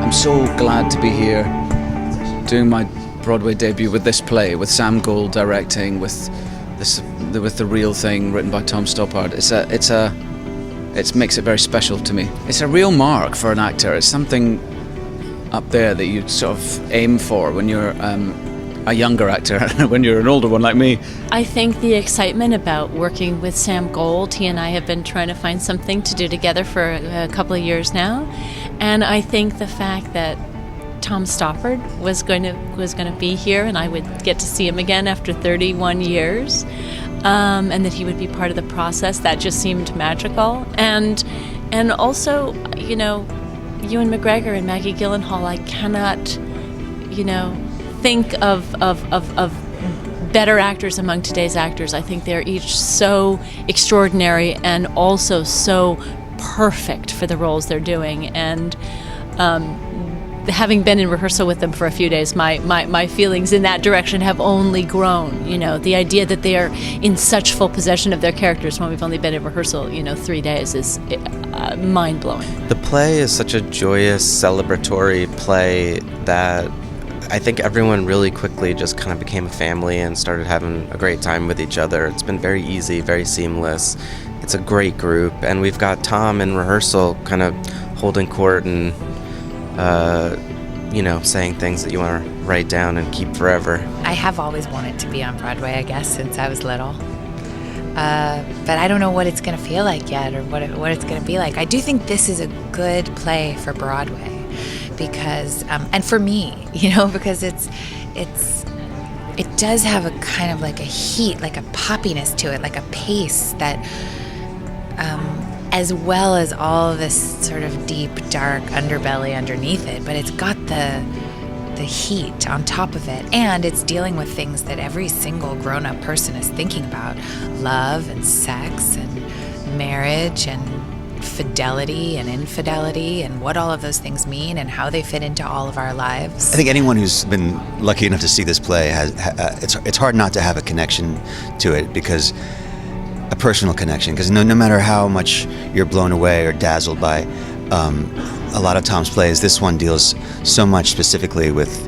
I'm so glad to be here doing my Broadway debut with this play, with Sam Gold directing, with the real thing written by Tom Stoppard. It makes it very special to me. It's a real mark for an actor. It's something up there that you sort of aim for when you're a younger actor and when you're an older one like me. I think the excitement about working with Sam Gold, he and I have been trying to find something to do together for a couple of years now, and I think the fact that Tom Stoppard was going to be here and I would get to see him again after 31 years, and that he would be part of the process, that just seemed magical. And also, you know, Ewan McGregor and Maggie Gyllenhaal, I cannot, you know, think of better actors among today's actors. I think they're each so extraordinary and also so perfect for the roles they're doing. And having been in rehearsal with them for a few days, my feelings in that direction have only grown. You know, the idea that they are in such full possession of their characters when we've only been in rehearsal, 3 days is mind-blowing. The play is such a joyous, celebratory play that I think everyone really quickly just kind of became a family and started having a great time with each other. It's been very easy, very seamless. It's a great group, and we've got Tom in rehearsal kind of holding court and saying things that you want to write down and keep forever. I have always wanted to be on Broadway, I guess, since I was little. But I don't know what it's going to feel like yet, or what it's going to be like. I do think this is a good play for Broadway because, and for me, because it does have a kind of like a heat, like a poppiness to it, like a pace that, as well as all this sort of deep, dark underbelly underneath it, but it's got the heat on top of it, and it's dealing with things that every single grown-up person is thinking about: love and sex and marriage and fidelity and infidelity, and what all of those things mean and how they fit into all of our lives. I think anyone who's been lucky enough to see this play it's hard not to have a connection to it, because a personal connection, because no matter how much you're blown away or dazzled by a lot of Tom's plays, this one deals so much specifically with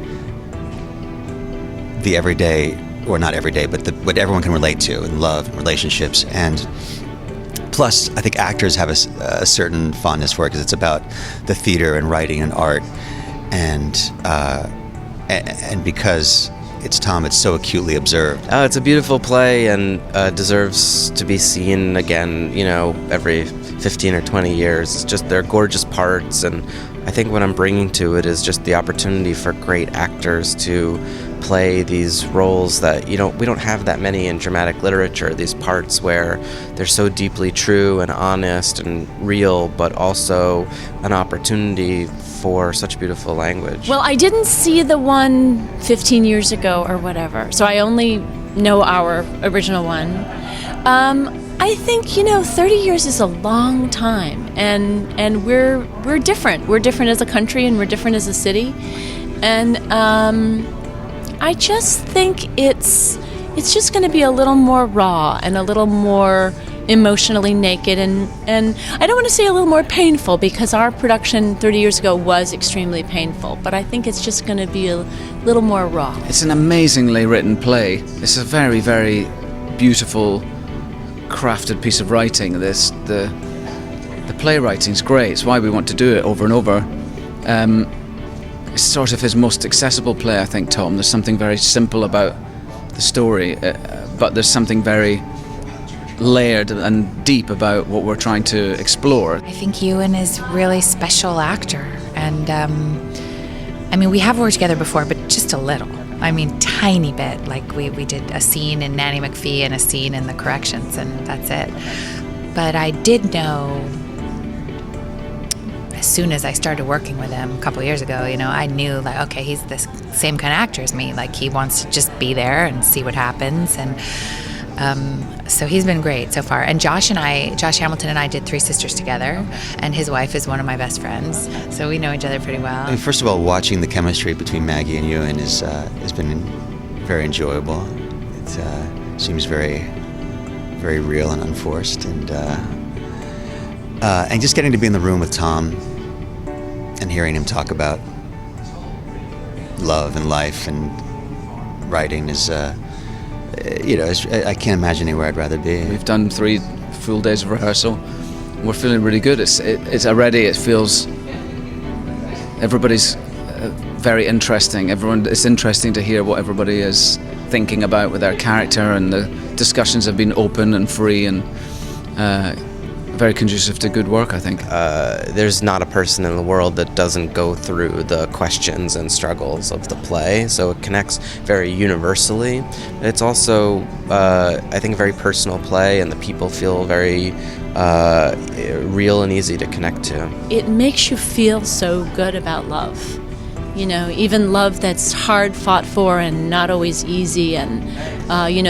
the everyday, or not everyday, but what everyone can relate to, and love and relationships. And plus, I think actors have a certain fondness for it, because it's about the theater and writing and art, and because it's Tom, it's so acutely observed. It's a beautiful play and deserves to be seen again, every 15 or 20 years. It's just, they're gorgeous parts, and I think what I'm bringing to it is just the opportunity for great actors to play these roles that, we don't have that many in dramatic literature, these parts where they're so deeply true and honest and real, but also an opportunity for such beautiful language. Well, I didn't see the one 15 years ago or whatever, so I only know our original one. I think, 30 years is a long time, and we're different. We're different as a country, and we're different as a city. And I just think it's just going to be a little more raw and a little more emotionally naked, and I don't want to say a little more painful, because our production 30 years ago was extremely painful, but I think it's just going to be a little more raw. It's an amazingly written play. It's a very, very beautiful, crafted piece of writing. The playwriting's great. It's why we want to do it over and over. It's sort of his most accessible play, I think, Tom. There's something very simple about the story, but there's something very layered and deep about what we're trying to explore. I think Ewan is a really special actor, and we have worked together before, but just a little. Tiny bit. Like we did a scene in Nanny McPhee and a scene in the corrections, and that's it. But I did know, as soon as I started working with him a couple of years ago, I knew, like, okay, he's the same kind of actor as me. Like, he wants to just be there and see what happens, and so he's been great so far. And Josh Hamilton and I did Three Sisters together, and his wife is one of my best friends, so we know each other pretty well. First of all, watching the chemistry between Maggie and Ewan has been very enjoyable. It seems very, very real and unforced, and just getting to be in the room with Tom and and hearing him talk about love and life and writing is, I can't imagine anywhere I'd rather be. We've done 3 full days of rehearsal. We're feeling really good. It's already, it feels, everybody's very interesting. It's interesting to hear what everybody is thinking about with their character, and the discussions have been open and free and very conducive to good work, I think. There's not a person in the world that doesn't go through the questions and struggles of the play, so it connects very universally. It's also, I think, a very personal play, and the people feel very real and easy to connect to. It makes you feel so good about love. Even love that's hard fought for and not always easy, and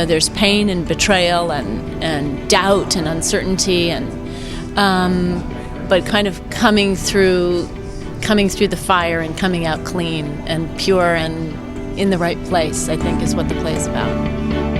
there's pain and betrayal and doubt and uncertainty, and but kind of coming through the fire and coming out clean and pure and in the right place, I think, is what the play is about.